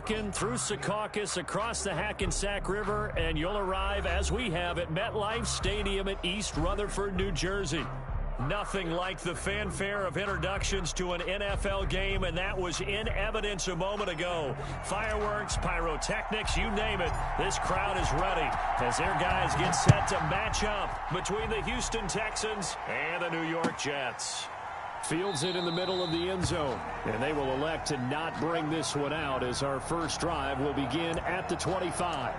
walking through Secaucus, across the Hackensack River, and you'll arrive, as we have, at MetLife Stadium at East Rutherford, New Jersey. Nothing like the fanfare of introductions to an NFL game, and that was in evidence a moment ago. Fireworks, pyrotechnics, you name it. This crowd is ready as their guys get set to match up between the Houston Texans and the New York Jets. Fields it in the middle of the end zone, and they will elect to not bring this one out as our first drive will begin at the 25.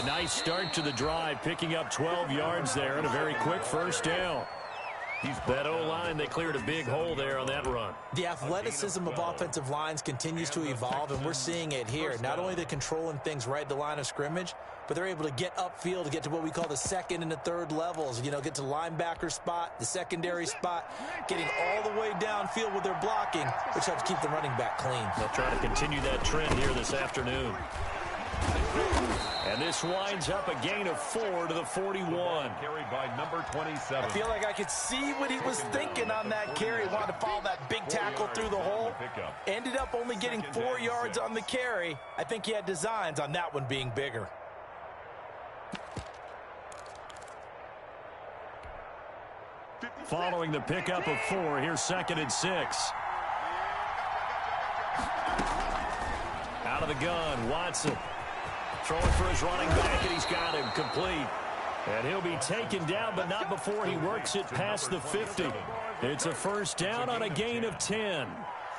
Nice start to the drive, picking up 12 yards there and a very quick first down. That O-line, they cleared a big hole there on that run. The athleticism of offensive lines continues to evolve, and we're seeing it here. Not only they're controlling things right at the line of scrimmage, but they're able to get upfield to get to what we call the second and the third levels. You know, get to linebacker spot, the secondary spot, getting all the way downfield with their blocking, which helps keep the running back clean. They'll try to continue that trend here this afternoon. And this winds up a gain of 4 to the 41. Carried by number 27. I feel like I could see what he was thinking on that carry. Wanted to follow that big tackle through the hole. Ended up only getting 4 yards on the carry. I think he had designs on that one being bigger. Following the pickup of 4, here's 2nd and 6. Out of the gun, Watson. Throwing for his running back, and he's got him complete. And he'll be taken down, but not before he works it past the 50. It's a first down on a gain of 10.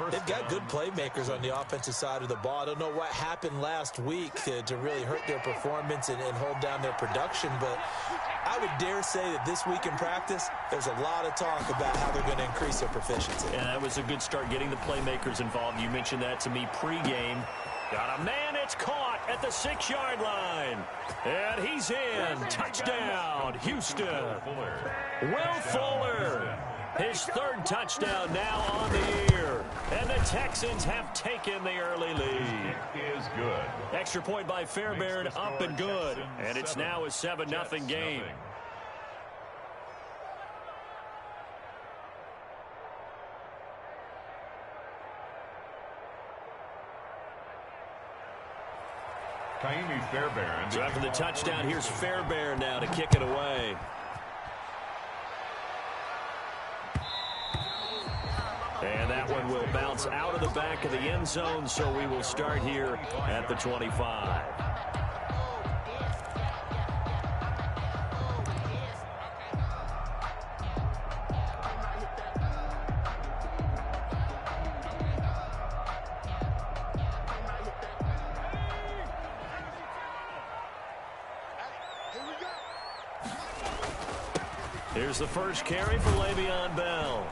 They've got good playmakers on the offensive side of the ball. I don't know what happened last week to really hurt their performance and hold down their production, but I would dare say that this week in practice, there's a lot of talk about how they're going to increase their proficiency. And that was a good start getting the playmakers involved. You mentioned that to me pregame. Got a man, it's caught at the 6-yard line. And he's in. Touchdown, Houston. Will Fuller. His 3rd touchdown now on the year. And the Texans have taken the early lead. Is good. Extra point by Fairbairn, up and good. And it's now a 7-0 game. Fairbairn. So after the touchdown, here's Fairbairn now to kick it away. And that one will bounce out of the back of the end zone, so we will start here at the 25. Here's the first carry for Le'Veon Bell.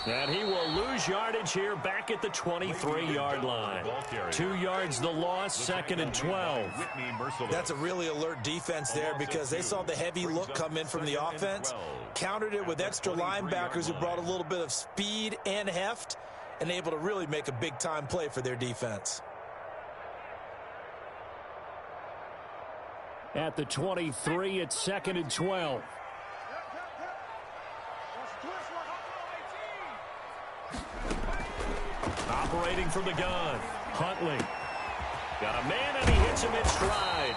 And he will lose yardage here back at the 23-yard line. 2 yards the loss, 2nd and 12. That's a really alert defense there because they saw the heavy look come in from the offense, countered it with extra linebackers who brought a little bit of speed and heft, and able to really make a big-time play for their defense. At the 23, it's 2nd and 12. Operating from the gun, Huntley. Got a man, and he hits him in stride.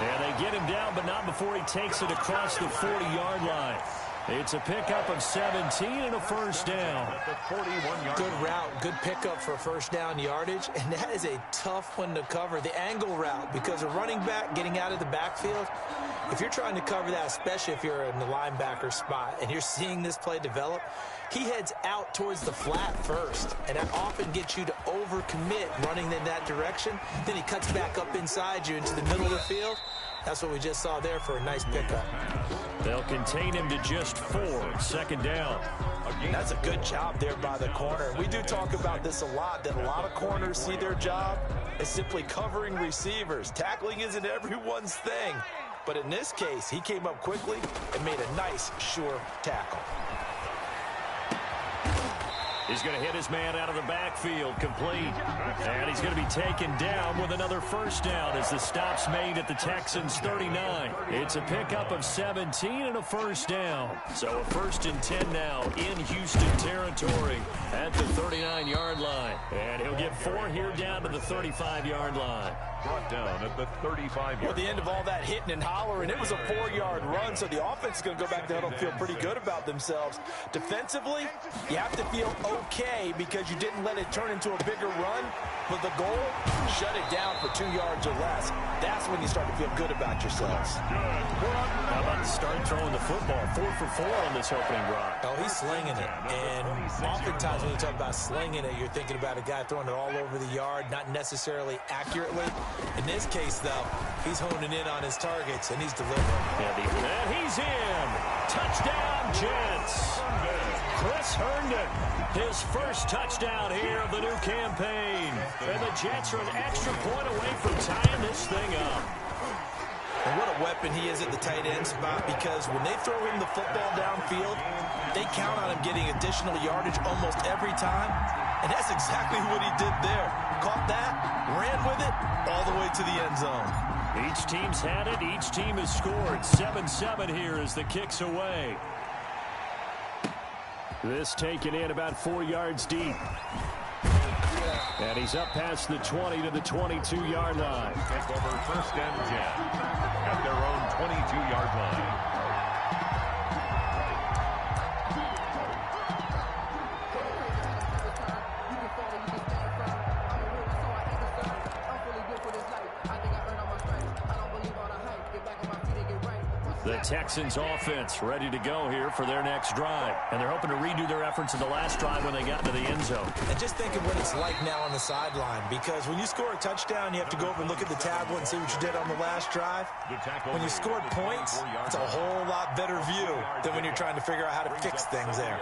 And they get him down, but not before he takes it across the 40-yard line. It's a pickup of 17 and a first down. Good route, good pickup for first down yardage, and that is a tough one to cover. The angle route, because a running back getting out of the backfield, if you're trying to cover that, especially if you're in the linebacker spot and you're seeing this play develop, he heads out towards the flat first, and that often gets you to overcommit running in that direction. Then he cuts back up inside you into the middle of the field. That's what we just saw there for a nice pickup. They'll contain him to just 4. Second down. That's a good job there by the corner. We do talk about this a lot, that a lot of corners see their job as simply covering receivers. Tackling isn't everyone's thing. But in this case, he came up quickly and made a nice, sure tackle. He's going to hit his man out of the backfield, complete. And he's going to be taken down with another first down as the stop's made at the Texans' 39. It's a pickup of 17 and a first down. So a 1st and 10 now in Houston territory at the 39-yard line. And he'll get 4 here down to the 35-yard line. Brought down at the 35-yard line. Well, the end of all that hitting and hollering, it was a 4-yard run, so the offense is going to go back to huddle and feel pretty good about themselves. Defensively, you have to feel okay because you didn't let it turn into a bigger run, but the goal, shut it down for 2 yards or less. That's when you start to feel good about yourselves. How about to start throwing the football? 4 for 4 on this opening drive. Oh, he's slinging it. And oftentimes when you talk about slinging it, you're thinking about a guy throwing it all over the yard, not necessarily accurately. In this case, though, he's honing in on his targets, and he's delivering. And he's in. Touchdown, Jets. Chris Herndon, his first touchdown here of the new campaign. And the Jets are an extra point away from tying this thing up. And what a weapon he is at the tight end spot, because when they throw him the football downfield, they count on him getting additional yardage almost every time. And that's exactly what he did there. Caught that, ran with it, all the way to the end zone. Each team's had it. Each team has scored. 7-7 here as the kick's away. This taken in about 4 yards deep. And he's up past the 20 to the 22-yard line. Take over 1st and 10 at their own 22-yard line. The Texans offense ready to go here for their next drive. And they're hoping to redo their efforts in the last drive when they got into the end zone. And just think of what it's like now on the sideline, because when you score a touchdown, you have to go over and look at the tablet and see what you did on the last drive. When you scored points, it's a whole lot better view than when you're trying to figure out how to fix things there.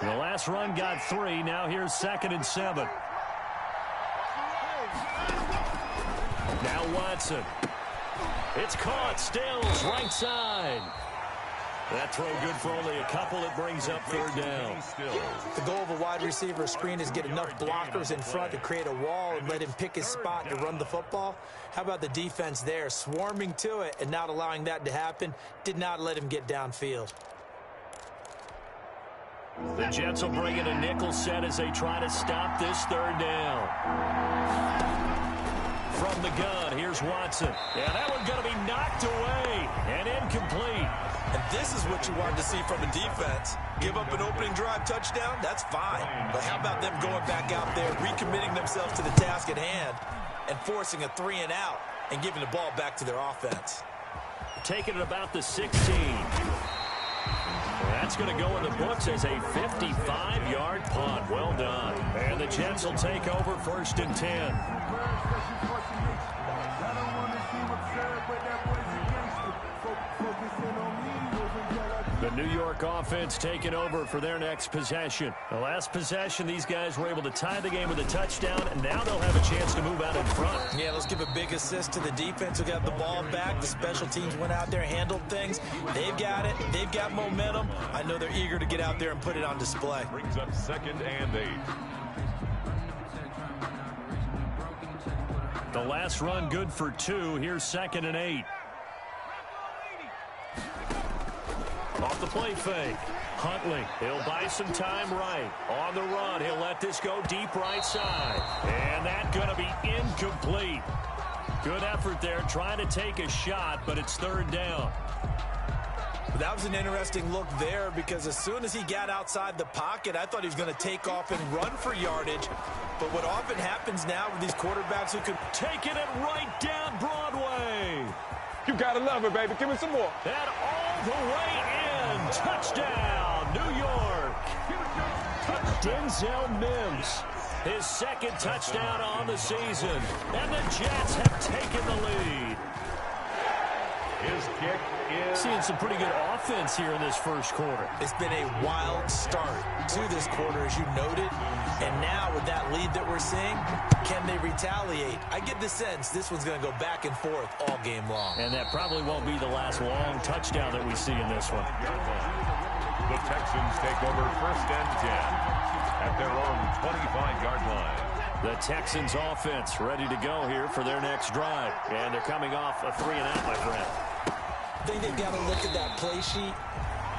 The last run got 3. Now here's 2nd and 7. Now Watson. It's caught. Stills right side. That throw good for only a couple. It brings up 3rd down. The goal of a wide receiver screen is get enough blockers in front to create a wall and let him pick his spot to run the football. How about the defense there? Swarming to it and not allowing that to happen. Did not let him get downfield. The Jets will bring in a nickel set as they try to stop this 3rd down. From the gun, here's Watson. Yeah, that one's going to be knocked away and incomplete. And this is what you wanted to see from a defense. Give up an opening drive touchdown, that's fine. But how about them going back out there, recommitting themselves to the task at hand, and forcing a 3-and-out and giving the ball back to their offense. Taking it about the 16. That's going to go in the books as a 55-yard punt. Well done. And the Jets will take over 1st and 10. The New York offense taking over for their next possession. The last possession, these guys were able to tie the game with a touchdown, and now they'll have a chance to move out in front. Yeah, let's give a big assist to the defense who got the ball back. The special teams went out there, handled things. They've got it. They've got momentum. I know they're eager to get out there and put it on display. Brings up 2nd and 8. The last run good for 2. Here's 2nd and 8. Off the play fake. Huntley, he'll buy some time right. On the run, he'll let this go deep right side. And that's going to be incomplete. Good effort there, trying to take a shot, but it's 3rd down. That was an interesting look there, because as soon as he got outside the pocket, I thought he was going to take off and run for yardage. But what often happens now with these quarterbacks who can taking it right down Broadway. You got to love it, baby. Give me some more. And all the way in. Touchdown, New York. Denzel Mims, his 2nd touchdown on the season. And the Jets have taken the lead. His kick is... Seeing some pretty good offense here in this first quarter. It's been a wild start to this quarter, as you noted. And now with that lead that we're seeing, can they retaliate? I get the sense this one's going to go back and forth all game long. And that probably won't be the last long touchdown that we see in this one. The Texans take over 1st and 10 at their own 25-yard line. The Texans offense ready to go here for their next drive. And they're coming off a 3-and-out, my friend. I think they've got to look at that play sheet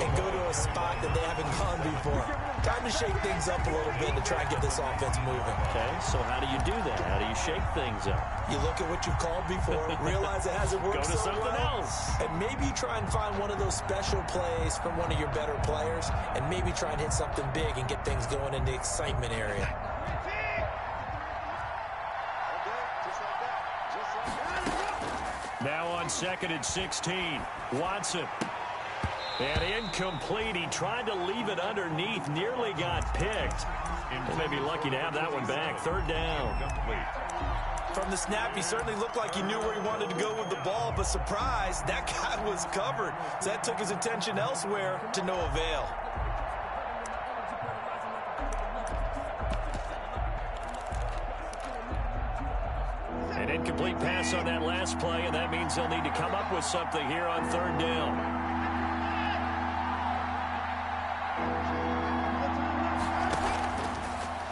and go to a spot that they haven't gone before. Time to shake things up a little bit to try and get this offense moving. Okay, so how do you do that? How do you shake things up? You look at what you've called before, realize it hasn't worked Go to so something well, else. and maybe try and find one of those special plays from one of your better players, and maybe try and hit something big and get things going in the excitement area. Now on 2nd and 16, Watson. And incomplete. He tried to leave it underneath, nearly got picked. They may be lucky to have that one back. 3rd down. From the snap, he certainly looked like he knew where he wanted to go with the ball, but surprise, that guy was covered. So that took his attention elsewhere to no avail. An incomplete pass on that last play, and that means they'll need to come up with something here on 3rd down.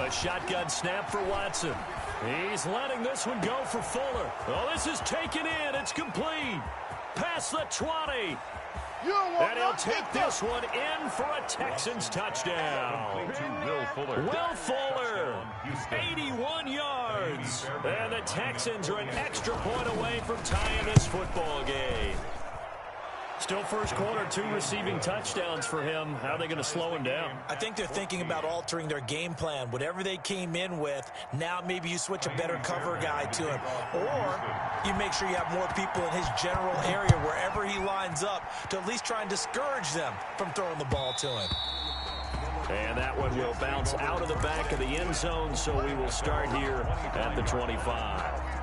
A shotgun snap for Watson. He's letting this one go for Fuller. Oh, this is taken in. It's complete. Past the 20. And he'll take this one in for a Texans touchdown. Will Fuller, 81 yards. And the Texans are an extra point away from tying this football game. Still first quarter, 2 receiving touchdowns for him. How are they going to slow him down? I think they're thinking about altering their game plan. Whatever they came in with, now maybe you switch a better cover guy to him. Or you make sure you have more people in his general area wherever he lines up to at least try and discourage them from throwing the ball to him. And that one will bounce out of the back of the end zone, so we will start here at the 25.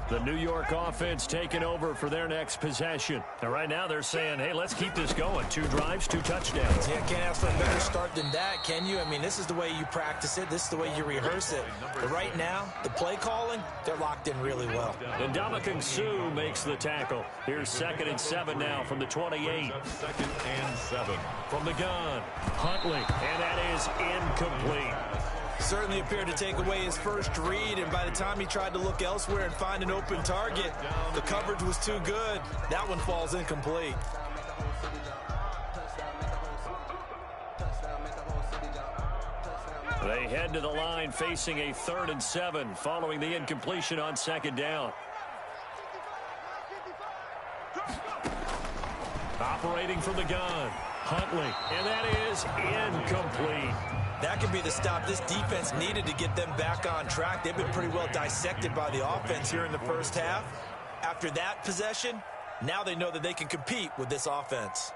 The New York offense taking over for their next possession. And right now they're saying, hey, let's keep this going. 2 drives, 2 touchdowns. Yeah, can't ask for a better start than that, can you? I mean, this is the way you practice it. This is the way you rehearse it. But right now, the play calling, they're locked in really well. And Ndamukong Suh makes the tackle. Here's 2nd and 7 now from the 28. 2nd and 7. From the gun, Huntley. And that is incomplete. Certainly appeared to take away his first read, and by the time he tried to look elsewhere and find an open target, the coverage was too good. That one falls incomplete. They head to the line facing a 3rd and 7 following the incompletion on 2nd down. Operating from the gun, Huntley, and that is incomplete. That could be the stop this defense needed to get them back on track. They've been pretty well dissected by the offense here in the first half. After that possession, now they know that they can compete with this offense.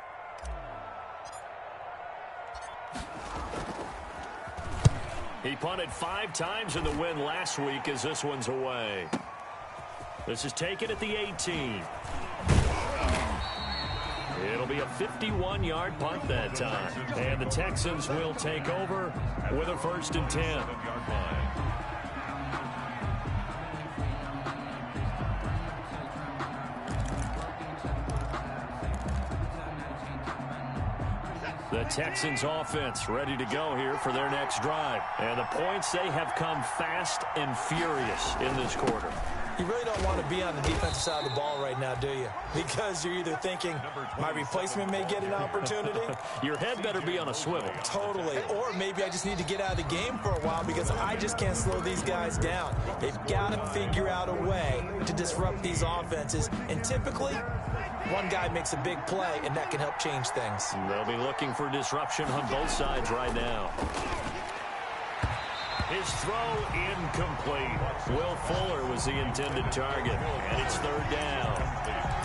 He punted 5 times in the win last week as this one's away. This is taken at the 18. It'll be a 51-yard punt that time. And the Texans will take over with a 1st and 10. The Texans offense ready to go here for their next drive. And the points, they have come fast and furious in this quarter. You really don't want to be on the defensive side of the ball right now, do you? Because you're either thinking, my replacement may get an opportunity. Your head better be on a swivel. Totally. Or maybe I just need to get out of the game for a while because I just can't slow these guys down. They've got to figure out a way to disrupt these offenses. And typically, one guy makes a big play, and that can help change things. They'll be looking for disruption on both sides right now. His throw incomplete. Will Fuller was the intended target, and it's 3rd down.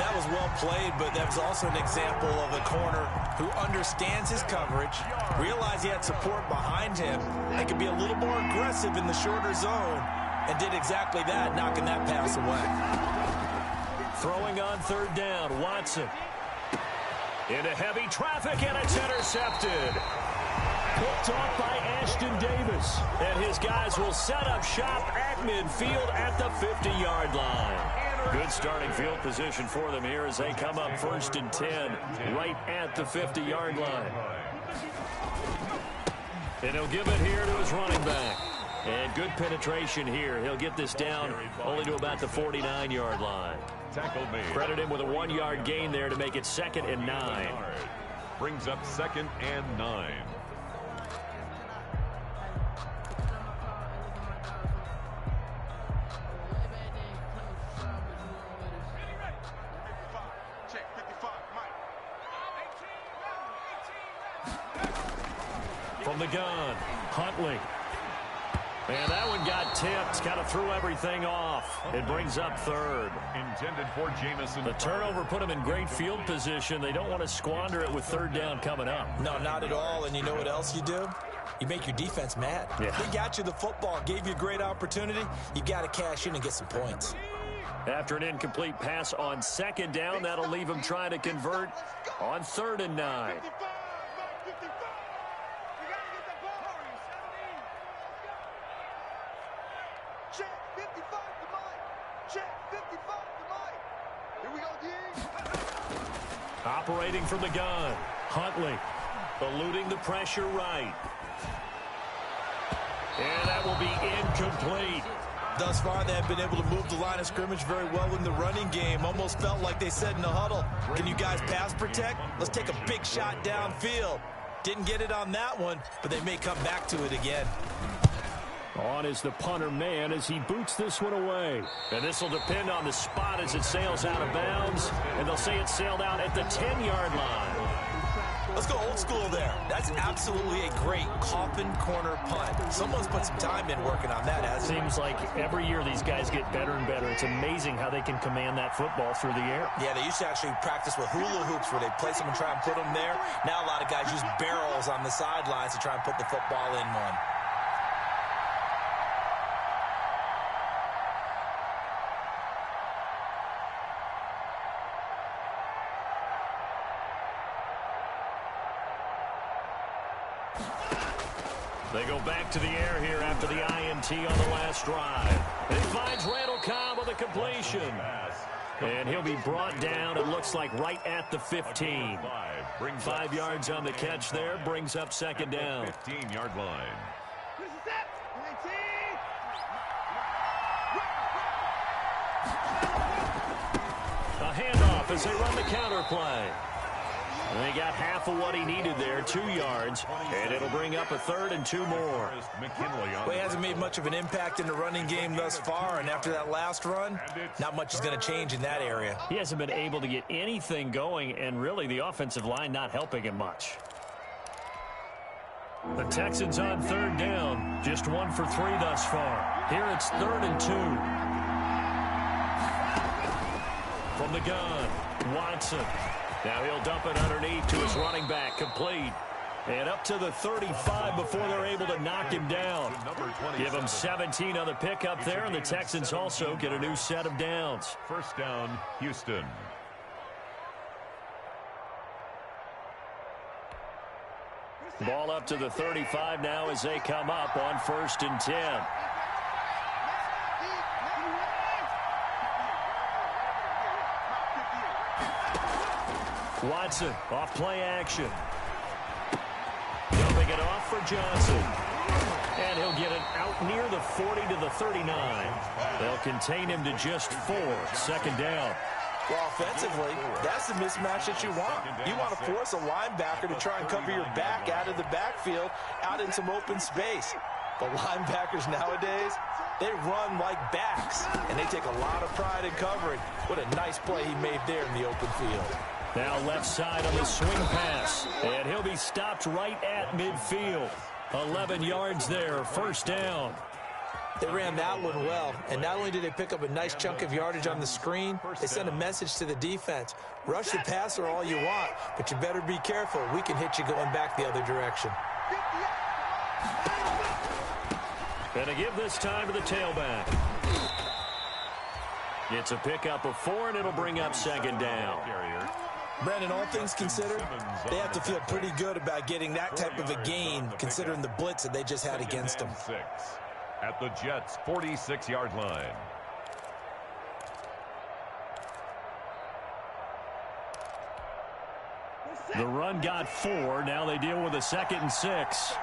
That was well played, but that was also an example of a corner who understands his coverage, realized he had support behind him, and could be a little more aggressive in the shorter zone, and did exactly that, knocking that pass away. Throwing on third down, Watson. Into heavy traffic, and it's intercepted. Picked off by Ashton Davis. And his guys will set up shop at midfield at the 50-yard line. Good starting field position for them here as they come up 1st and 10 right at the 50-yard line. And he'll give it here to his running back. And good penetration here. He'll get this down only to about the 49-yard line. Credit him with a 1-yard gain there to make it 2nd and 9. Brings up 2nd and 9. From the gun, Huntley. And that one got tipped, kind of threw everything off. It brings up 3rd. Intended for Jamison. The turnover put them in great field position. They don't want to squander it with 3rd down coming up. No, not at all. And you know what else you do? You make your defense mad. Yeah. They got you the football, gave you a great opportunity. You got to cash in and get some points. After an incomplete pass on 2nd down, that'll leave them trying to convert on 3rd and 9. Operating from the gun, Huntley eluding the pressure right. And that will be incomplete. Thus far, they have been able to move the line of scrimmage very well in the running game. Almost felt like they said in the huddle, can you guys pass protect? Let's take a big shot downfield. Didn't get it on that one, but they may come back to it again. On is the punter man as he boots this one away. And this will depend on the spot as it sails out of bounds. And they'll say it sailed out at the 10-yard line. Let's go old school there. That's absolutely a great coffin corner punt. Someone's put some time in working on that, hasn't it? Seems like every year these guys get better and better. It's amazing how they can command that football through the air. Yeah, they used to actually practice with hula hoops where they place them and try and put them there. Now a lot of guys use barrels on the sidelines to try and put the football in one. They go back to the air here after the INT on the last drive. And he finds Randall Cobb with a completion. And he'll be brought down, it looks like, right at the 15. 5 yards on the catch there, brings up 2nd down. 15-yard line. A handoff as they run the counter play. And they got half of what he needed there, 2 yards, and it'll bring up a 3rd and 2 more. Well, he hasn't made much of an impact in the running game thus far, and after that last run, not much is going to change in that area. He hasn't been able to get anything going, and really the offensive line not helping him much. The Texans on 3rd down, just 1 for 3 thus far. Here it's 3rd and 2. From the gun, Watson. Now he'll dump it underneath to his running back, complete. And up to the 35 before they're able to knock him down. Give him 17 on the pickup there, and the Texans also get a new set of downs. 1st down, Houston. Ball up to the 35 now as they come up on 1st and 10. Watson off play action. Dumping it off for Johnson. And he'll get it out near the 40 to the 39. They'll contain him to just 4. 2nd down. Well, offensively, that's the mismatch that you want. You want to force a linebacker to try and cover your back out of the backfield, out in some open space. But linebackers nowadays, they run like backs, and they take a lot of pride in covering. What a nice play he made there in the open field. Now left side on the swing pass, and he'll be stopped right at midfield. 11 yards there, 1st down. They ran that one well, and not only did they pick up a nice chunk of yardage on the screen, they sent a message to the defense. Rush the passer all you want, but you better be careful. We can hit you going back the other direction. Gonna give this time to the tailback. It's a pickup of 4, and it'll bring up second down. Brandon, all things considered, they have to feel pretty good about getting that type of a gain, considering the blitz that they just had against them. At the Jets' 46-yard line. The run got 4. Now they deal with a 2nd and 6.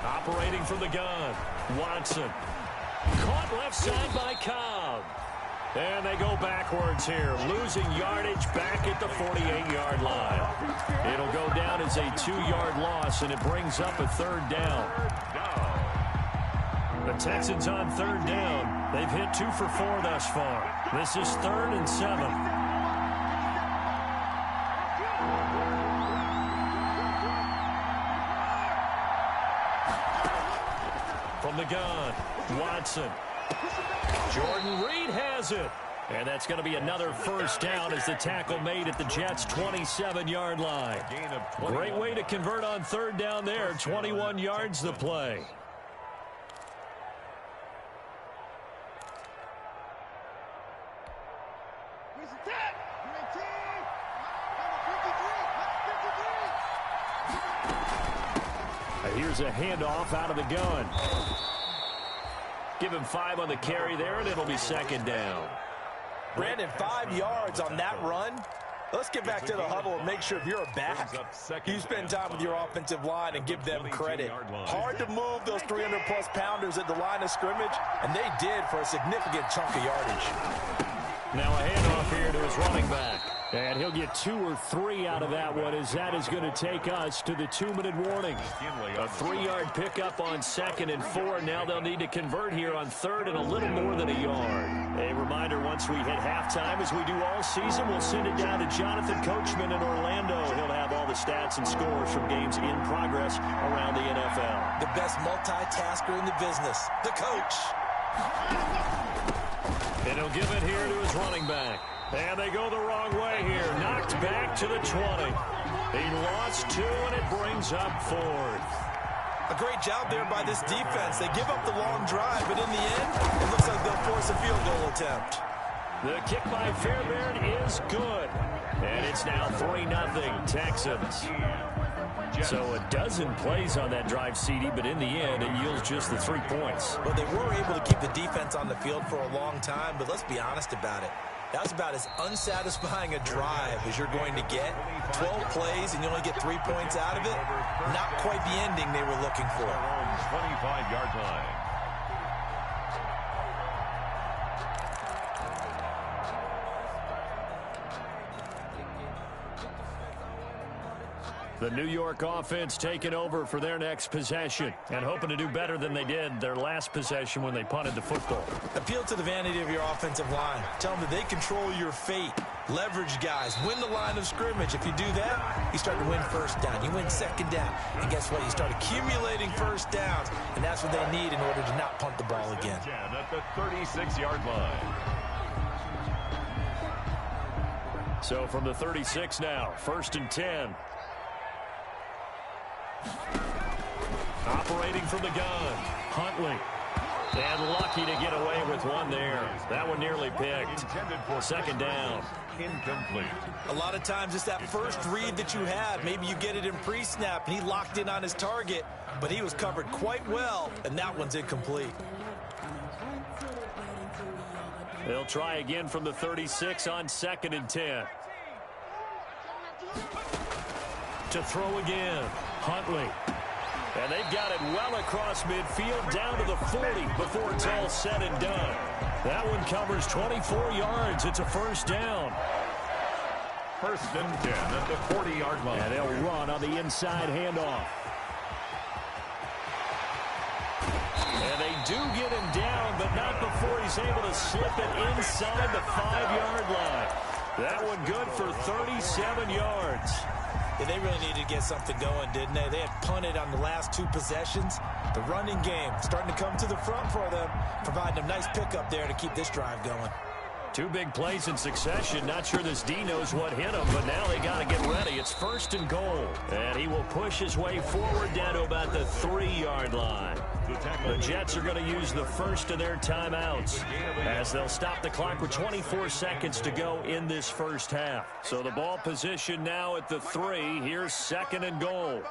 Operating from the gun, Watson. Caught left side by Cobb. And they go backwards here, losing yardage back at the 48-yard line. It'll go down as a 2-yard loss, and it brings up a 3rd down. The Texans on 3rd down. They've hit 2 for 4 thus far. This is 3rd and 7. From the gun, Watson. Jordan Reed has it. And that's going to be another 1st down as the tackle made at the Jets' 27-yard line. Great way to convert on 3rd down there. 21 yards the play. Here's a handoff out of the gun. Give him 5 on the carry there, and it'll be 2nd down. Brandon, 5 yards on that run. Let's get back to the huddle and make sure if you're a back, you spend time with your offensive line and give them credit. Hard to move those 300-plus pounders at the line of scrimmage, and they did for a significant chunk of yardage. Now a handoff here to his running back. And he'll get 2 or 3 out of that one, as that is going to take us to the 2-minute warning. A 3-yard pickup on 2nd and 4. Now they'll need to convert here on 3rd and a little more than a yard. A reminder, once we hit halftime, as we do all season, we'll send it down to Jonathan Coachman in Orlando. He'll have all the stats and scores from games in progress around the NFL. The best multitasker in the business, the coach. And he'll give it here to his running back. And they go the wrong way here. Knocked back to the 20. He lost 2, and it brings up 4th. A great job there by this defense. They give up the long drive, but in the end, it looks like they'll force a field goal attempt. The kick by Fairbairn is good. And it's now 3-0 Texans. So a dozen plays on that drive, CD, but in the end, it yields just the 3 points. Well, they were able to keep the defense on the field for a long time, but let's be honest about it. That's about as unsatisfying a drive as you're going to get. 12 plays and you only get 3 points out of it. Not quite the ending they were looking for. 25-yard line. The New York offense taking over for their next possession and hoping to do better than they did their last possession when they punted the football. Appeal to the vanity of your offensive line. Tell them that they control your fate. Leverage guys. Win the line of scrimmage. If you do that, you start to win 1st down. You win 2nd down. And guess what? You start accumulating 1st downs. And that's what they need in order to not punt the ball again. At the 36-yard line. So from the 36 now, 1st and 10. Operating from the gun, Huntley. And lucky to get away with one there. That one nearly picked. 2nd down. Incomplete. A lot of times it's that first read that you have. Maybe you get it in pre-snap and he locked in on his target, but he was covered quite well, and that one's incomplete. They'll try again from the 36 on 2nd and 10. To throw again, Huntley. And they've got it well across midfield down to the 40 before it's all said and done. That one covers 24 yards. It's a 1st down. 1st and 10 at the 40-yard line. And they'll run on the inside handoff. And they do get him down, but not before he's able to slip it inside the 5-yard line. That one good for 37 yards. Yeah, they really needed to get something going, didn't they? They had punted on the last 2 possessions. The running game starting to come to the front for them, providing a nice pickup there to keep this drive going. 2 big plays in succession. Not sure this D knows what hit him, but now they got to get ready. It's 1st and goal. And he will push his way forward down to about the 3-yard line. The Jets are going to use the first of their timeouts as they'll stop the clock with 24 seconds to go in this first half. So the ball position now at the 3. Here's 2nd and goal.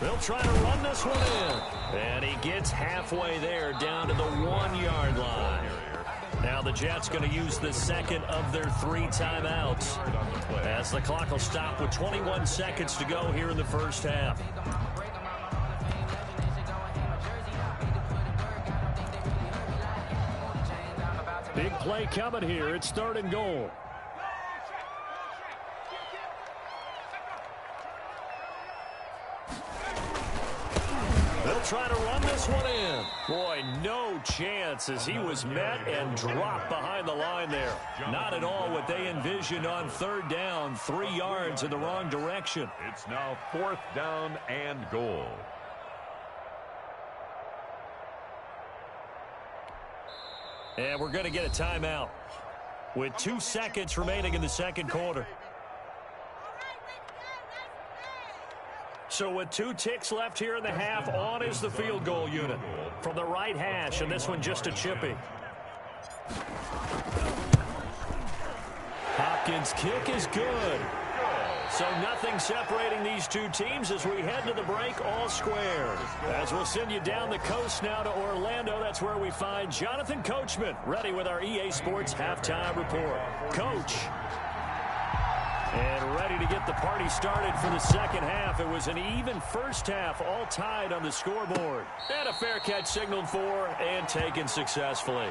They'll try to run this one in. And he gets halfway there down to the 1-yard line. Now the Jets going to use the second of their 3 timeouts as the clock will stop with 21 seconds to go here in the first half. Big play coming here. It's 3rd and goal. They'll try to run this one in. Boy, no chance as he was met and dropped behind the line there. Not at all what they envisioned on 3rd down. 3 yards in the wrong direction. It's now 4th down and goal. And we're going to get a timeout with 2 seconds remaining in the second quarter. So with 2 ticks left here in the half, on is the field goal unit from the right hash, and this one just a chippy. Hopkins' kick is good. So nothing separating these 2 teams as we head to the break all square. As we'll send you down the coast now to Orlando, that's where we find Jonathan Coachman, ready with our EA Sports halftime report. Coach. And ready to get the party started for the second half. It was an even first half, all tied on the scoreboard. And a fair catch signaled for and taken successfully.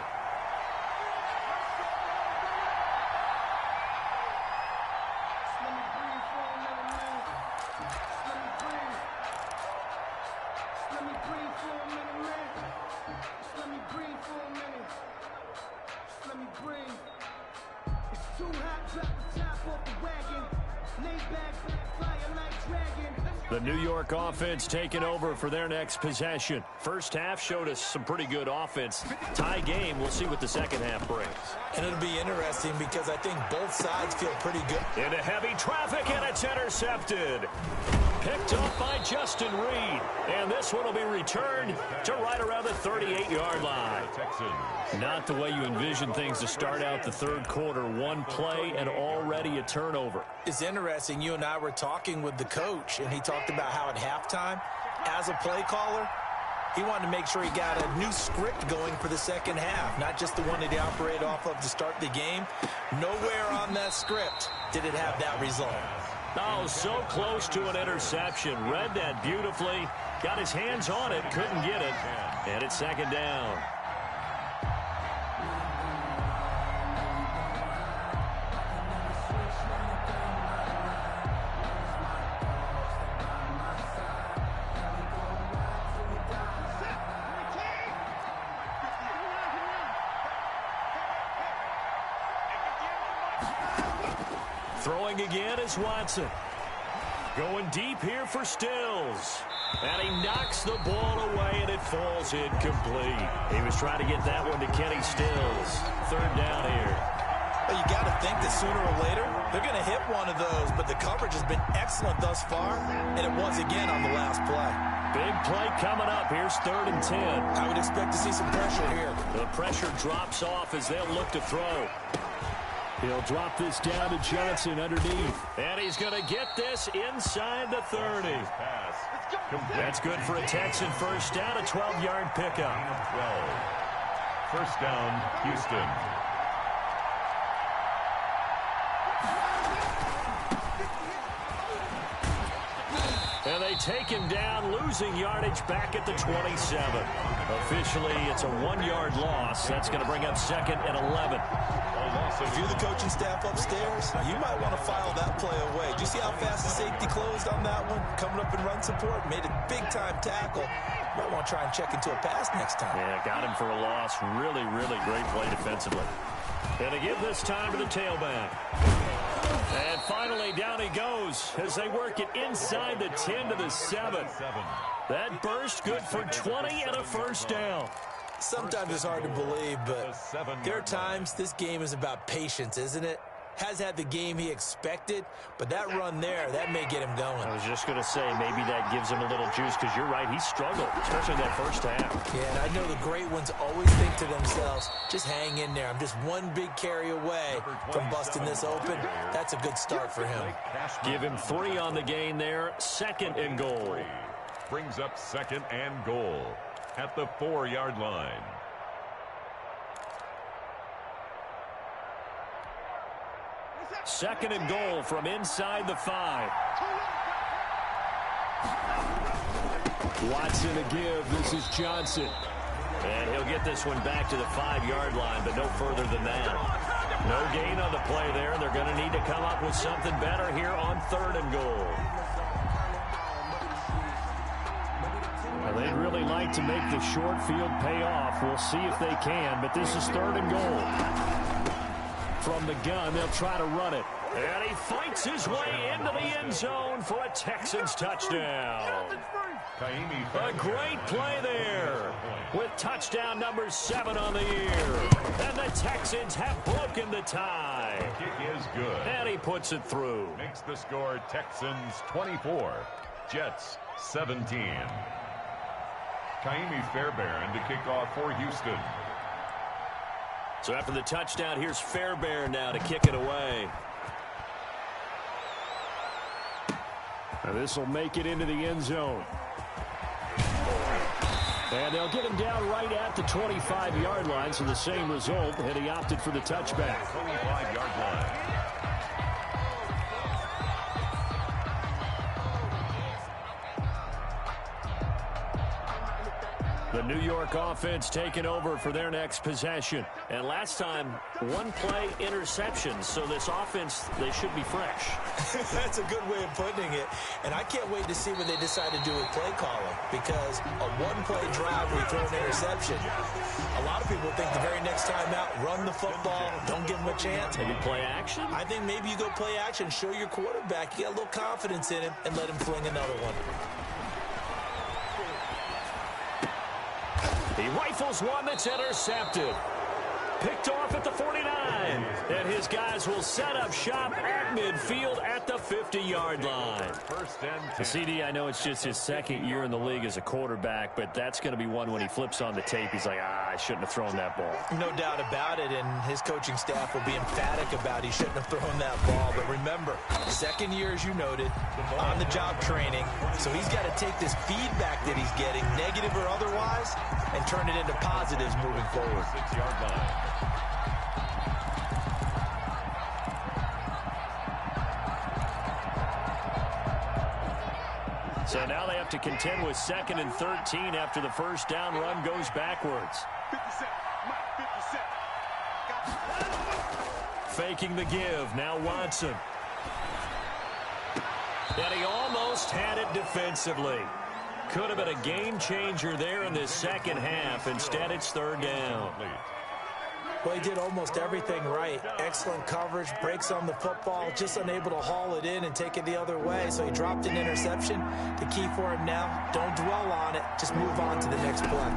The New York offense taking over for their next possession. First half showed us some pretty good offense. Tie game, we'll see what the second half brings. And it'll be interesting because I think both sides feel pretty good. Into heavy traffic, and it's intercepted. Picked up by Justin Reed. And this one will be returned to right around the 38-yard line. Not the way you envision things to start out the third quarter. 1 play and already a turnover. It's interesting. You and I were talking with the coach, and he talked about how at halftime, as a play caller, he wanted to make sure he got a new script going for the second half, not just the one that he operated off of to start the game. Nowhere on that script did it have that result. Oh, so close to an interception. Read that beautifully. Got his hands on it, couldn't get it. And it's second down. Throwing again is Watson. Going deep here for Stills. And he knocks the ball away, and it falls incomplete. He was trying to get that one to Kenny Stills. 3rd down here. Well, you got to think that sooner or later, they're going to hit one of those, but the coverage has been excellent thus far, and it was again on the last play. Big play coming up. Here's 3rd and 10. I would expect to see some pressure here. The pressure drops off as they'll look to throw. He'll drop this down to Johnson underneath. And he's going to get this inside the 30. That's good for a Texan first down, a 12-yard pickup. 12. First down, Houston. And they take him down, losing yardage back at the 27. Officially, it's a 1-yard loss. That's going to bring up 2nd and 11. If you're the coaching staff upstairs, you might want to file that play away. Do you see how fast the safety closed on that one? Coming up in run support, made a big-time tackle. Might want to try and check into a pass next time. Yeah, got him for a loss. Really, really great play defensively. And they give this time to the tailback. And finally, down he goes as they work it inside the 10 to the 7. That burst good for 20 and a first down. Sometimes it's hard to believe, but there are times this game is about patience, isn't it? Has had the game he expected, but that run there, that may get him going. I was just going to say, maybe that gives him a little juice, because you're right, he struggled, especially in that first half. Yeah, and I know the great ones always think to themselves, just hang in there. I'm just one big carry away from busting this open. That's a good start for him. Give him 3 on the gain there, 2nd and goal. Brings up 2nd and goal at the 4-yard line. Second and goal from inside the 5. Watson to give. This is Johnson. And he'll get this one back to the 5-yard line, but no further than that. No gain on the play there. They're going to need to come up with something better here on 3rd and goal. Well, they'd really like to make the short field pay off. We'll see if they can, but this is 3rd and goal. From the gun, they'll try to run it. And he fights his way into the end zone for a Texans touchdown. A great play there with touchdown number 7 on the year. And the Texans have broken the tie. Kick is good. And he puts it through. Makes the score Texans 24, Jets 17. Kaimi Fairbairn to kick off for Houston. So after the touchdown, here's Fairbairn now to kick it away. Now this will make it into the end zone. And they'll get him down right at the 25-yard line, so the same result, and he opted for the touchback. 25-yard line. The New York offense taking over for their next possession. And last time, 1-play interception. So this offense, they should be fresh. That's a good way of putting it. And I can't wait to see what they decide to do with play calling. Because a 1-play drive where you throw an interception, a lot of people think the very next time out, run the football, don't give them a chance. Maybe play action? I think maybe you go play action, show your quarterback, you got a little confidence in him, and let him fling another one. He rifles one that's intercepted. Picked off at the 49. And his guys will set up shop at midfield at the 50-yard line. First and 10. The CD, I know it's just his 2nd year in the league as a quarterback, but that's going to be one when he flips on the tape. He's like, I shouldn't have thrown that ball. No doubt about it, and his coaching staff will be emphatic about he shouldn't have thrown that ball. But remember, 2nd year, as you noted, on-the-job training. So he's got to take this feedback that he's getting, negative or otherwise, and turn it into positives moving forward. 6-yard line. So now they have to contend with 2nd and 13 after the first down run goes backwards. Faking the give. Now Watson. And he almost had it defensively. Could have been a game changer there in this 2nd half. Instead, it's 3rd down. Well, he did almost everything right. Excellent coverage, breaks on the football, just unable to haul it in and take it the other way. So he dropped an interception. The key for him now, don't dwell on it. Just move on to the next play.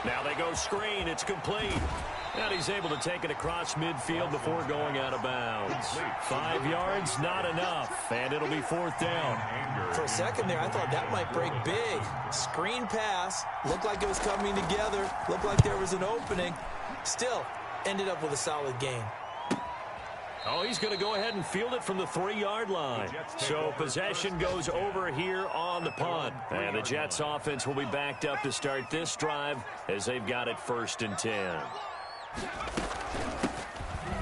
Now they go screen. It's complete. And he's able to take it across midfield before going out of bounds. 5 yards, not enough. And it'll be 4th down. For a second there, I thought that might break big. Screen pass. Looked like it was coming together. Looked like there was an opening. Still, ended up with a solid gain. Oh, he's going to go ahead and field it from the 3-yard line. So possession goes over here on the punt. And the Jets offense will be backed up to start this drive as they've got it 1st and 10.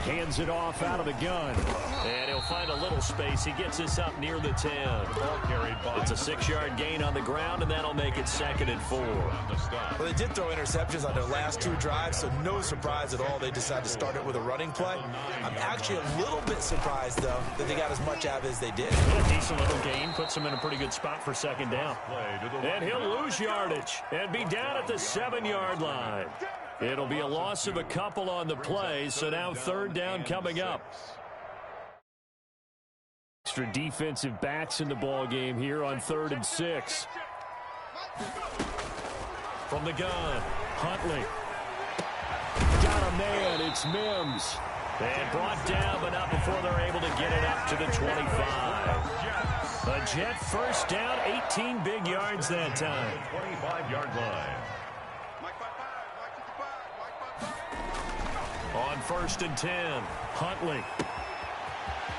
Hands it off out of the gun. And he'll find a little space. He gets this up near the 10. It's a 6-yard gain on the ground, and that'll make it 2nd and 4. Well, they did throw interceptions on their last 2 drives, so no surprise at all they decided to start it with a running play. I'm actually a little bit surprised, though, that they got as much out of it as they did. A decent little gain puts him in a pretty good spot for 2nd down. And he'll lose yardage and be down at the 7-yard line. It'll be a loss of a couple on the play, so now 3rd down coming up. Extra defensive backs in the ball game here on 3rd and 6. From the gun, Huntley. Got a man, it's Mims. And brought down, but not before they're able to get it up to the 25. A Jet 1st down, 18 big yards that time. 25-yard line. On 1st and 10, Huntley.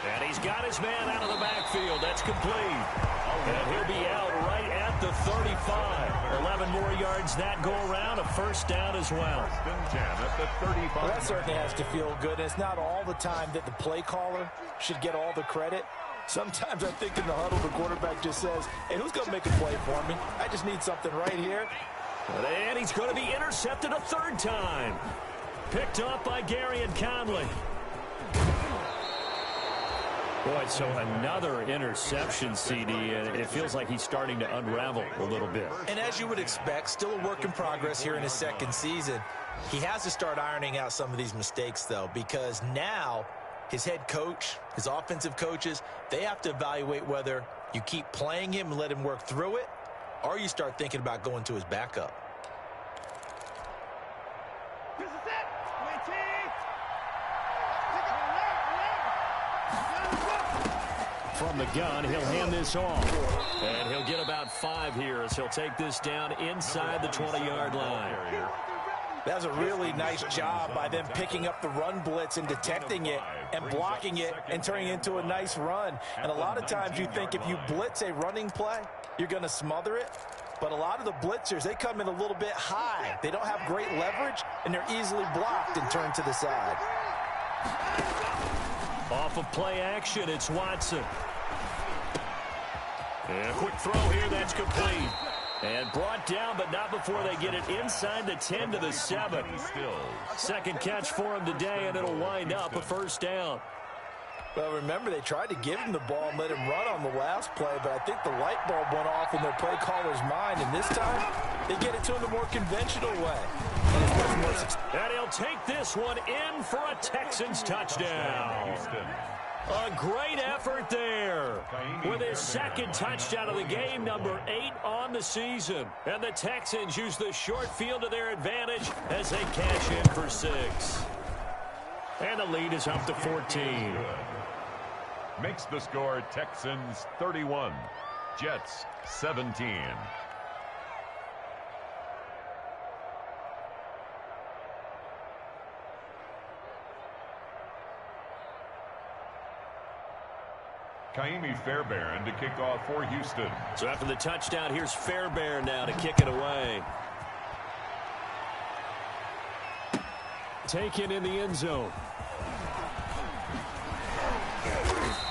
And he's got his man out of the backfield. That's complete. And he'll be out right at the 35. 11 more yards that go around, a 1st down as well. At the 35. Well, that certainly has to feel good. And it's not all the time that the play caller should get all the credit. Sometimes I think in the huddle, the quarterback just says, hey, who's going to make a play for me? I just need something right here. And he's going to be intercepted a 3rd time. Picked up by Gary and Conley. Boy, so another interception, CD, and it feels like he's starting to unravel a little bit. And as you would expect, still a work in progress here in his 2nd season. He has to start ironing out some of these mistakes, though, because now his head coach, his offensive coaches, they have to evaluate whether you keep playing him and let him work through it, or you start thinking about going to his backup. From the gun, he'll hand this off. And he'll get about 5 here as he'll take this down inside the 20-yard line. That was a really nice job by them picking up the run blitz and detecting it and blocking it and turning it into a nice run. And a lot of times you think if you blitz a running play, you're going to smother it. But a lot of the blitzers, they come in a little bit high. They don't have great leverage, and they're easily blocked and turned to the side. Off of play action, it's Watson. And a quick throw here, that's complete. And brought down, but not before they get it inside the 10 to the 7. 2nd catch for him today, and it'll wind up a 1st down. Well, remember, they tried to give him the ball and let him run on the last play, but I think the light bulb went off in their play caller's mind, and this time they get it to him the more conventional way. And he'll take this one in for a Texans touchdown. A great effort there with his 2nd touchdown of the game, number 8 on the season. And the Texans use the short field to their advantage as they cash in for 6. And the lead is up to 14. Makes the score Texans 31, Jets 17. Kaimi Fairbairn to kick off for Houston. So after the touchdown, here's Fairbairn now to kick it away. Taken in the end zone.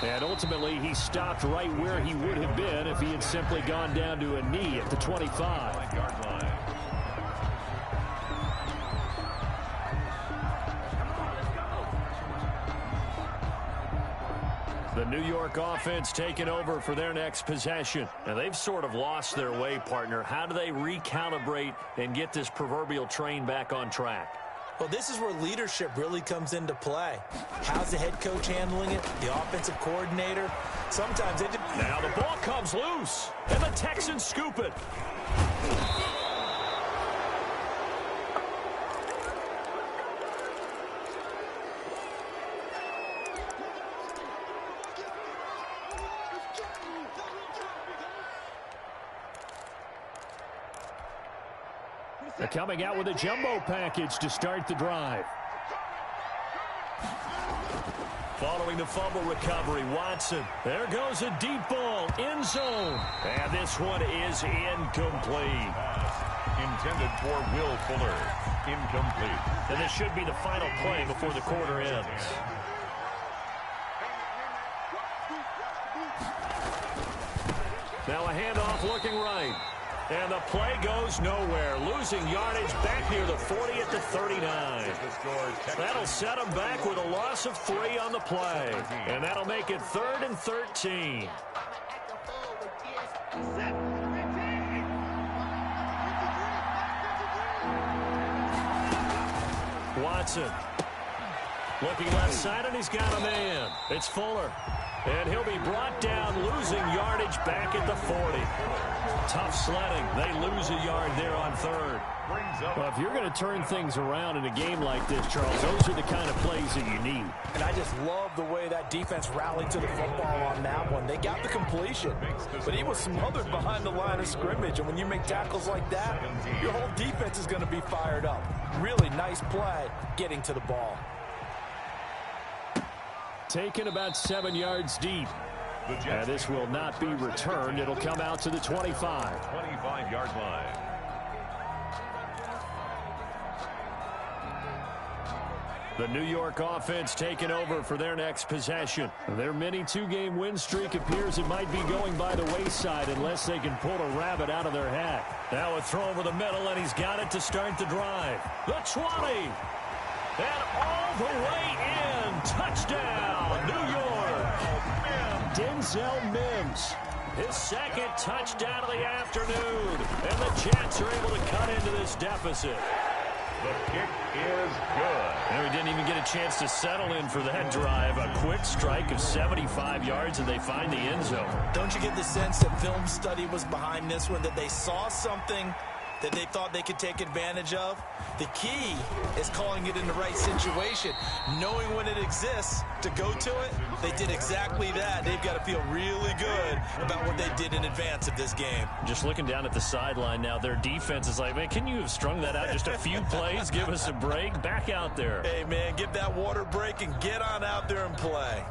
And ultimately, he stopped right where he would have been if he had simply gone down to a knee at the 25. The New York offense taking over for their next possession. And they've sort of lost their way, partner. How do they recalibrate and get this proverbial train back on track? Well, this is where leadership really comes into play. How's the head coach handling it? The offensive coordinator? Sometimes they just... Now the ball comes loose, and the Texans scoop it. They're coming out with a jumbo package to start the drive. Following the fumble recovery, Watson. There goes a deep ball, end zone. And this one is incomplete. Intended for Will Fuller. incomplete. And this should be the final play before the quarter ends. Now a handoff looking right. And the play goes nowhere. Losing yardage back near the 40 at the 39. That'll set them back with a loss of 3 on the play. And that'll make it 3rd and 13. Watson. Looking left side, and he's got a man. It's Fuller. And he'll be brought down, losing yardage back at the 40. Tough sledding. They lose a yard there on 3rd. Well, if you're going to turn things around in a game like this, Charles, those are the kind of plays that you need. And I just love the way that defense rallied to the football on that one. They got the completion, but he was smothered behind the line of scrimmage. And when you make tackles like that, your whole defense is going to be fired up. Really nice play getting to the ball. Taken about 7 yards deep. And this will not be returned. It'll come out to the 25. 25-yard line. The New York offense taking over for their next possession. Their mini 2-game win streak appears it might be going by the wayside unless they can pull a rabbit out of their hat. Now a throw over the middle, and he's got it to start the drive. The 20. And all the way in. Touchdown, New York. Denzel Mims. His second touchdown of the afternoon. And the Jets are able to cut into this deficit. The kick is good. And we didn't even get a chance to settle in for that drive. A quick strike of 75 yards, and they find the end zone. Don't you get the sense that film study was behind this one, that they saw something that they thought they could take advantage of? The key is calling it in the right situation, knowing when it exists to go to it. They did exactly that. They've got to feel really good about what they did in advance of this game. Just looking down at the sideline now, their defense is like, man, can you have strung that out just a few plays? Give us a break. Back out there. Hey, man, give that water break and get on out there and play.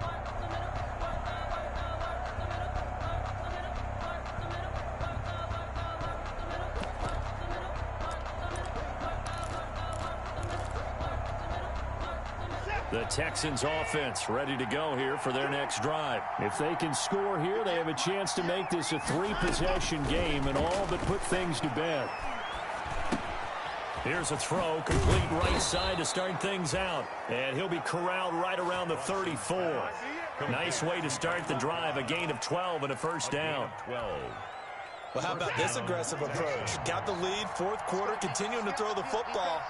The Texans offense ready to go here for their next drive. If they can score here, they have a chance to make this a 3-possession game and all but put things to bed. Here's a throw, complete right side to start things out. And he'll be corralled right around the 34. Nice way to start the drive, a gain of 12 and a first down. 12. Well, how about this aggressive approach? Got the lead, 4th quarter, continuing to throw the football.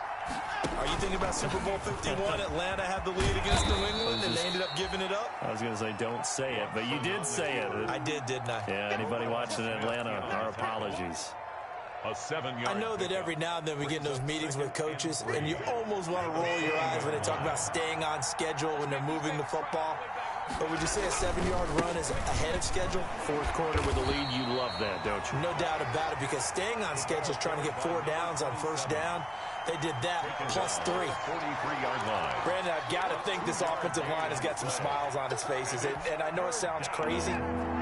Are you thinking about Super Bowl 51? Atlanta had the lead against New England, and they ended up giving it up? I was going to say, don't say it, but you did say it. I did, didn't I? Yeah, anybody watching Atlanta, our apologies. A 7-yard. I know that every now and then we get in those meetings with coaches, and you almost want to roll your eyes when they talk about staying on schedule when they're moving the football. But would you say a 7-yard run is ahead of schedule? 4th quarter with a lead, you love that, don't you? No doubt about it, because staying on schedule is trying to get 4 downs on first down. They did that, plus 3. 43-yard line. Brandon, I've got to think this offensive line has got some smiles on its faces. And I know it sounds crazy,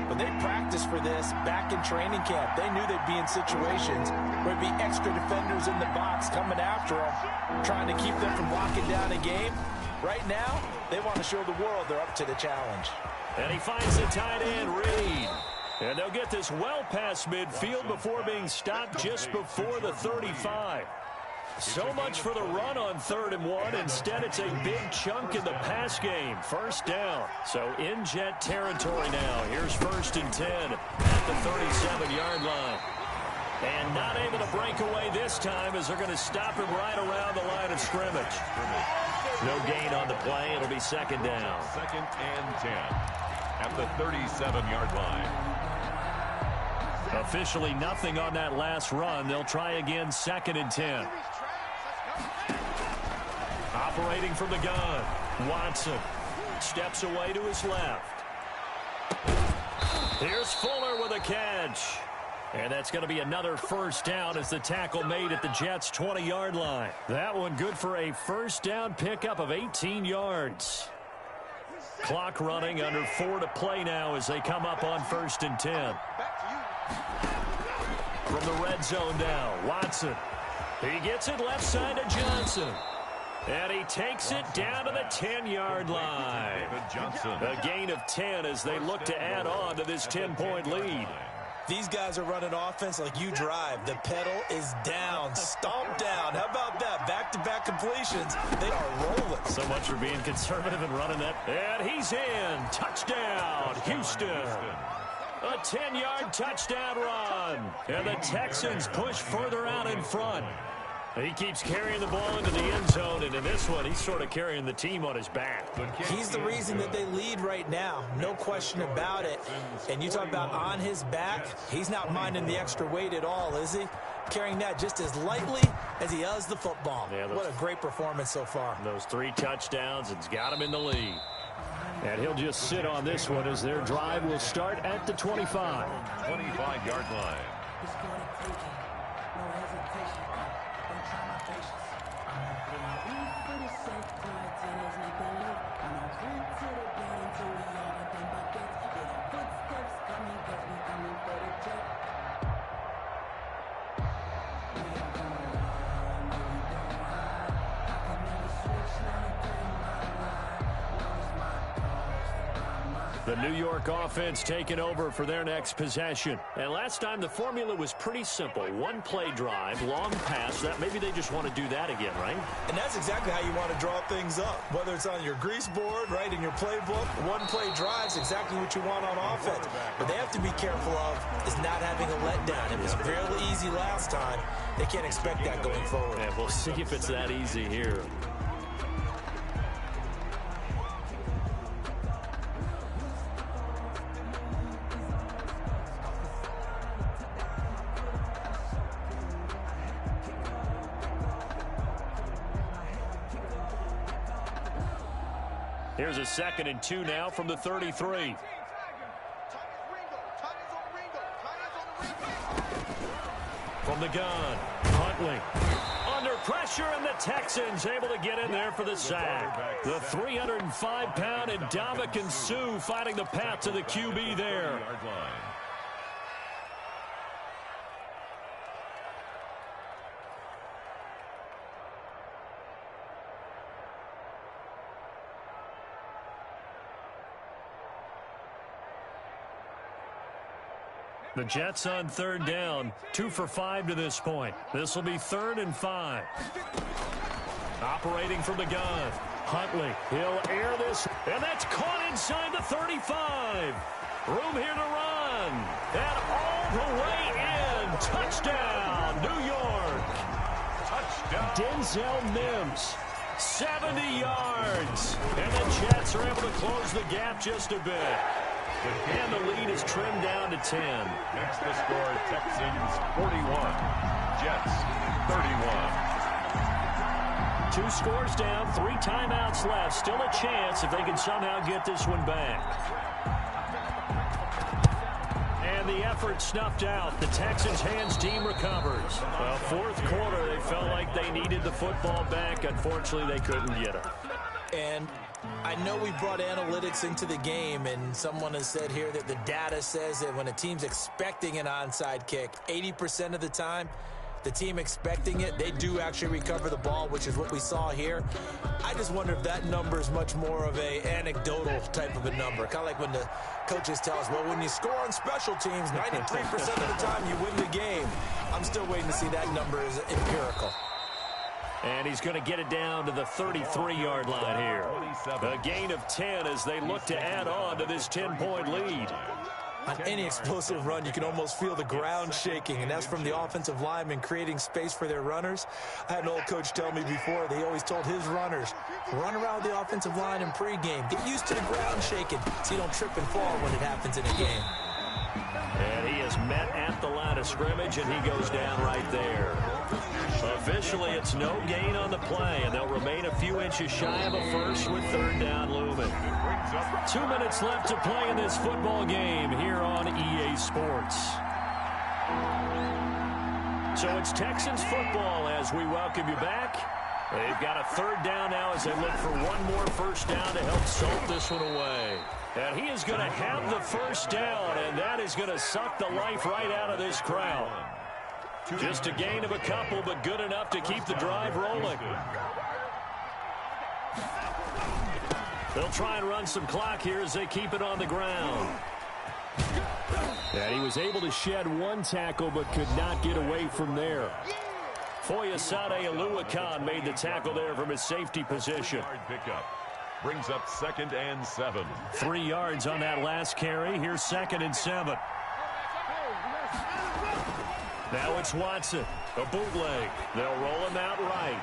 but they practiced for this back in training camp. They knew they'd be in situations where there'd be extra defenders in the box coming after them, trying to keep them from locking down a game. Right now, they want to show the world they're up to the challenge. And he finds the tight end, Reed. And they'll get this well past midfield before being stopped just before the 35. So much for the run on 3rd and 1. Instead, it's a big chunk in the pass game. First down. So in Jet territory now. Here's 1st and 10 at the 37-yard line. And not able to break away this time as they're going to stop him right around the line of scrimmage. No gain on the play. It'll be 2nd down. 2nd and 10 at the 37-yard line. Officially nothing on that last run. They'll try again, 2nd and 10. Operating from the gun, Watson steps away to his left. Here's Fuller with a catch. And that's going to be another first down as the tackle made at the Jets' 20-yard line. That one good for a first down pickup of 18 yards. Clock running, under 4 to play now as they come up on 1st and 10. From the red zone now, Watson He gets it left side to Johnson. And he takes it down to the 10-yard line. A gain of 10 as they look to add on to this 10-point lead. These guys are running offense like you drive. The pedal is down, stomped down. How about that? Back-to-back completions. They are rolling. So much for being conservative and running that. And he's in. Touchdown, Houston. A 10-yard touchdown run. And the Texans push further out in front. He keeps carrying the ball into the end zone, and in this one, he's sort of carrying the team on his back. He's the reason that they lead right now. No question about it. And you talk about on his back, he's not minding the extra weight at all, is he? Carrying that just as lightly as he does the football. Yeah, what a great performance so far. Those 3 touchdowns, it's got him in the lead. And he'll just sit on this one as their drive will start at the 25. 25-yard line. The New York offense taking over for their next possession. And last time the formula was pretty simple. 1-play drive, long pass. That maybe they just want to do that again, right? And that's exactly how you want to draw things up. Whether it's on your grease board, right, in your playbook, 1-play drive's exactly what you want on offense. But they have to be careful of is not having a letdown. It was fairly easy last time. They can't expect that going forward. And we'll see if it's that easy here. Here's a 2nd and 2 now from the 33. From the gun, Huntley. Under pressure, and the Texans able to get in there for the sack. The 305-pound Ndamukong Suh finding the path to the QB there. The Jets on 3rd down, 2 for 5 to this point. This will be 3rd and 5. Operating from the gun, Huntley. He'll air this, and that's caught inside the 35. Room here to run, and all the way in. Touchdown, New York. Touchdown. Denzel Mims, 70 yards. And the Jets are able to close the gap just a bit. And the lead is trimmed down to 10. Next the score, Texans 41, Jets 31. 2 scores down, 3 timeouts left. Still a chance if they can somehow get this one back. And the effort snuffed out. The Texans' hands team recovers. Well, 4th quarter, they felt like they needed the football back. Unfortunately, they couldn't get it. And I know we brought analytics into the game, and someone has said here that the data says that when a team's expecting an onside kick, 80% of the time, the team expecting it, they do actually recover the ball, which is what we saw here. I just wonder if that number is much more of a anecdotal type of a number. Kind of like when the coaches tell us, well, when you score on special teams, 93% of the time you win the game. I'm still waiting to see that number is empirical. And he's going to get it down to the 33-yard line here. A gain of 10 as they look to add on to this 10-point lead. On any explosive run, you can almost feel the ground shaking, and that's from the offensive linemen creating space for their runners. I had an old coach tell me before, they always told his runners, run around the offensive line in pregame. Get used to the ground shaking so you don't trip and fall when it happens in a game. And he is met at the line of scrimmage, and he goes down right there. Officially, it's no gain on the play, and they'll remain a few inches shy of a first with 3rd down looming. 2 minutes left to play in this football game here on EA Sports. So it's Texans football as we welcome you back. They've got a 3rd down now as they look for one more first down to help salt this one away. And he is going to have the first down, and that is going to suck the life right out of this crowd. Just a gain of a couple, but good enough to keep the drive rolling. They'll try and run some clock here as they keep it on the ground. And he was able to shed one tackle, but could not get away from there. Foyesade Oluwakan made the tackle there from his safety position. Pickup brings up 2nd and 7. 3 yards on that last carry. Here's 2nd and 7. Now it's Watson. A bootleg. They'll roll him out right.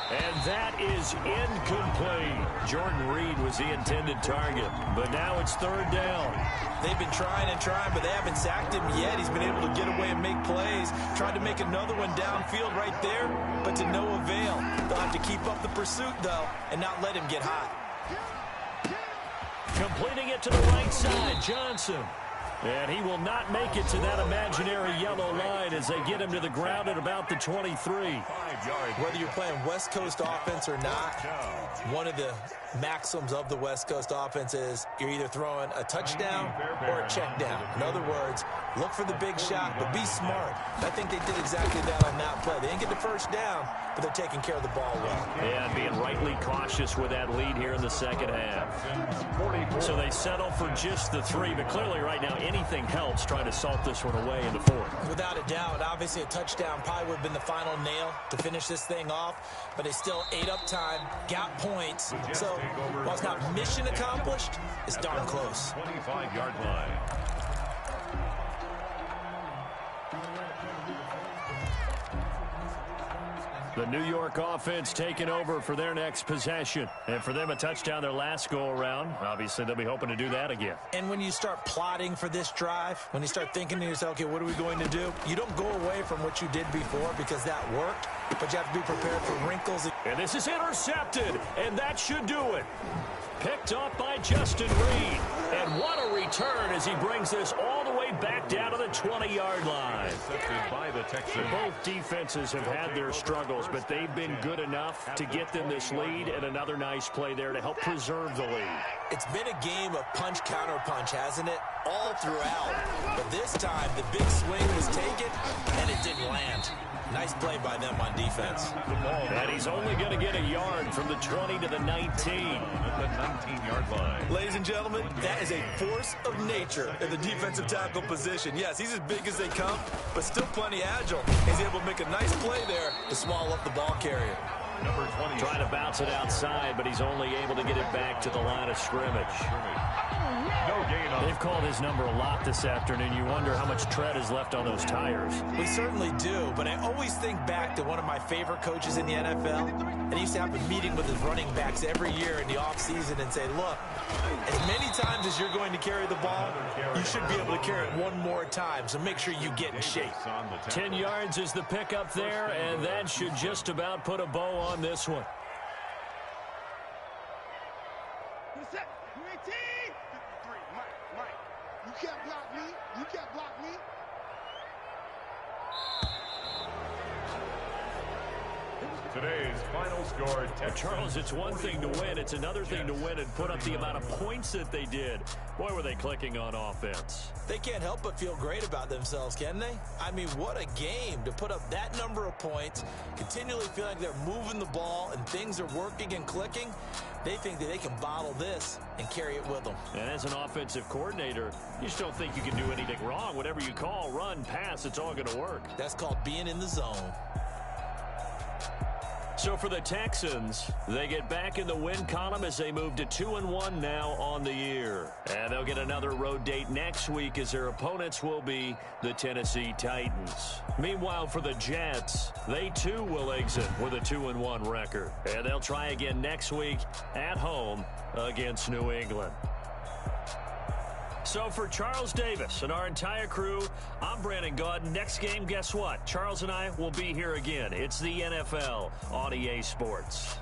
And that is incomplete. Jordan Reed was the intended target, but now it's 3rd down. They've been trying and trying, but they haven't sacked him yet. He's been able to get away and make plays. Tried to make another one downfield right there, but to no avail. They'll have to keep up the pursuit, though, and not let him get hot. Completing it to the right side, Johnson. And he will not make it to that imaginary yellow line as they get him to the ground at about the 23. 5 yards. Whether you're playing West Coast offense or not, one of the maxims of the West Coast offense is you're either throwing a touchdown or a check down. In other words, look for the big shot, but be smart. I think they did exactly that on that play. They didn't get the first down, but they're taking care of the ball well. And being rightly cautious with that lead here in the second half. So they settle for just the 3, but clearly right now anything helps trying to salt this one away in the 4th. Without a doubt, obviously a touchdown probably would have been the final nail to finish this thing off, but they still ate up time, got points. So while it's not mission accomplished, it's darn close. 25-yard line. The New York offense taking over for their next possession. And for them, a touchdown their last go-around. Obviously, they'll be hoping to do that again. And when you start plotting for this drive, when you start thinking to yourself, okay, what are we going to do? You don't go away from what you did before because that worked, but you have to be prepared for wrinkles. And this is intercepted, and that should do it. Picked up by Justin Reed. And what a return as he brings this all the way back down to the 20-yard line. Intercepted by the Texans. Both defenses have had their struggles, but they've been good enough to get them this lead, and another nice play there to help preserve the lead. It's been a game of punch-counter-punch, hasn't it? All throughout. But this time, the big swing was taken, and it didn't land. Nice play by them on defense. And he's only going to get a yard from the 20 to the 19. At the 19-yard line. Ladies and gentlemen, that is a force of nature in the defensive tackle position. Yes, he's as big as they come, but still plenty agile. He's able to make a nice play there to swallow up the ball carrier. Number 20. Trying to bounce it outside, but he's only able to get it back to the line of scrimmage. No gain on. They've called his number a lot this afternoon. You wonder how much tread is left on those tires. We certainly do, but I always think back to one of my favorite coaches in the NFL, and he used to have a meeting with his running backs every year in the offseason and say, look, as many times as you're going to carry the ball, you should be able to carry it one more time, so make sure you get in shape. 10 yards is the pickup there, and that should just about put a bow on this one. You can't block me. You can't block me. Today's final score, Texans. Charles, it's one thing to win. It's another thing to win and put up the amount of points that they did. Boy, were they clicking on offense. They can't help but feel great about themselves, can they? I mean, what a game to put up that number of points, continually feeling like they're moving the ball and things are working and clicking. They think that they can bottle this and carry it with them. And as an offensive coordinator, you just don't think you can do anything wrong. Whatever you call, run, pass, it's all going to work. That's called being in the zone. So for the Texans, they get back in the win column as they move to 2-1 now on the year. And they'll get another road date next week as their opponents will be the Tennessee Titans. Meanwhile, for the Jets, they too will exit with a 2-1 record. And they'll try again next week at home against New England. So for Charles Davis and our entire crew, I'm Brandon Gaudin. Next game, guess what? Charles and I will be here again. It's the NFL on EA Sports.